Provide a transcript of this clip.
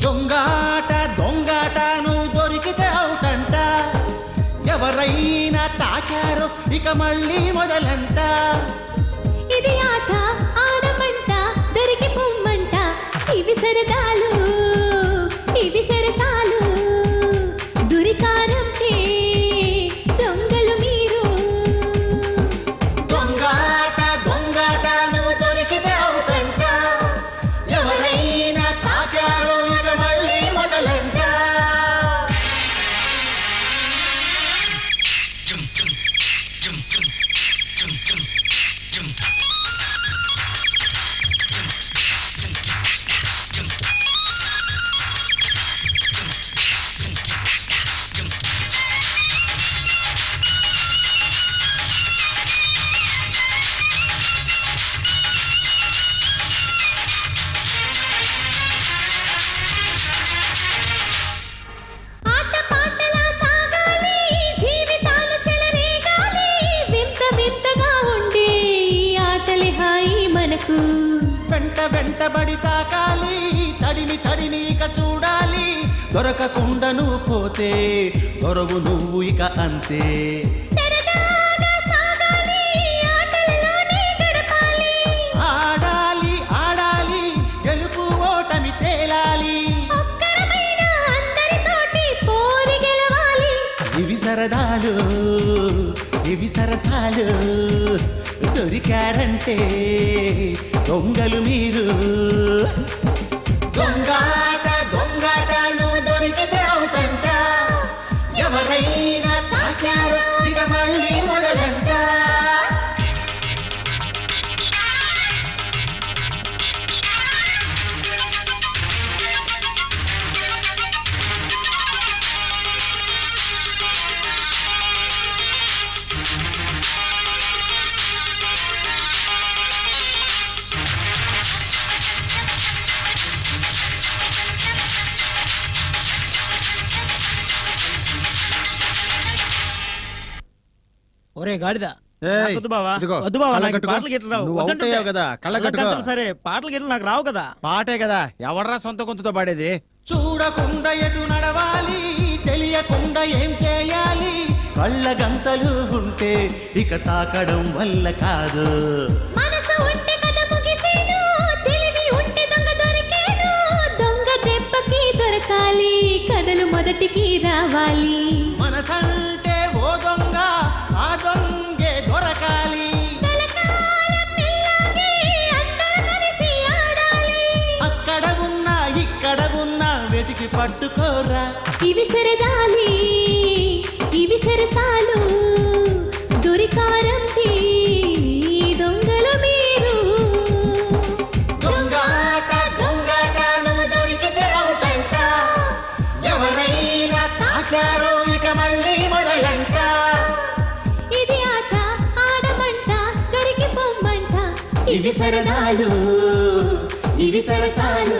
దొంగాట దొంగాట నువ్వు దొరికితే అవుటంట, ఎవరైనా తాకారో ఇక మళ్ళీ మొదలంట. ఇది ఆట ఆడమంట దొరికి పొమ్మంట, ఇవి సరదాలు ఇవి సరసాలు, దురికారంటే దొంగలు మీరు. దొంగాట దొంగాట నువ్వు దొరికితే అవుటంట, ఎవరైనా తాకారో ఇక మళ్ళీ మొదలంట. ఆట పాటలా సాగాలి జీవితాలు చెలరేగాలి, వింత వింతగా ఉండే ఈ ఆటలే హాయి మనకు. వెంట వెంటబడి తాకాలి, తడిమి తడిమి ఇక చూడాలి, దొరకకుండా నువ్వు పోతే దొరవు నువ్వు ఇక అంతే. సరదాగా సాగాలి ఆటలలోనే గడపాలి, ఆడాలి ఆడాలి గెలుపు ఓటమి తేలాలి, ఒక్కరమైన అందరితోటి పోరి గెలవాలి. ఇవి సరదాలు ఇవి సరసాలు, దొరికారంటే దొంగలు మీరు. దొంగాట దొంగాట నువ్వు దొరికితే అవుటంట, ఎవరైనా తాకారో ఇక మళ్ళీ మొదలంట. ఒరే గాడిద, ఏయ్, వద్దు బావా, ఇదిగో, వద్దు బావా, కళ్ళ నాకు కట్టుకో. పాటలు గిట్ల రావు. నువ్వు వద్దంటుంటే. అవుట్ అయ్యావు కదా, కళ్ళ కట్టుకో. గంటలు సరే, పాటలు గిట్ల నాకు రావు కదా. పాటే కదా, ఎవడరా సొంత గొంతుతో పాడేది? చూడకుండా ఎటు నడవాలి, తెలియకుండా ఏం చేయాలి, కళ్ళ గంతలు ఉంటే ఇక తాకడం వల్ల కాదు. మనసు ఉంటే కథ ముగిసేను, తెలివి ఉంటే దొంగ దొరికేను, దొంగ దెబ్బకి దొరకాలి, కథలు మొదటికి రావాలి. మనసంటే ఓ దొంగ, ఆ దొంగే దొరకాలి, కలకాలం ఇలాగే అందరూ కలిసి ఆడాలి. అక్కడ ఉన్నా ఇక్కడ ఉన్నా వెతికి పట్టుకోరా. ఇవి సరదాలి ఇవి సరసాలు, దొరికారంటే దొంగలు మీరు. దొంగాట దొంగాట నువ్వు దొరికితే అవుటంట, ఎవరైనా తాకారో ఇక మళ్ళీ మొదలంట. ఇది ఆట ఆడమంట దొరికి పొమ్మంట, ఇవి సరదాలు ఇవి సరసాలు,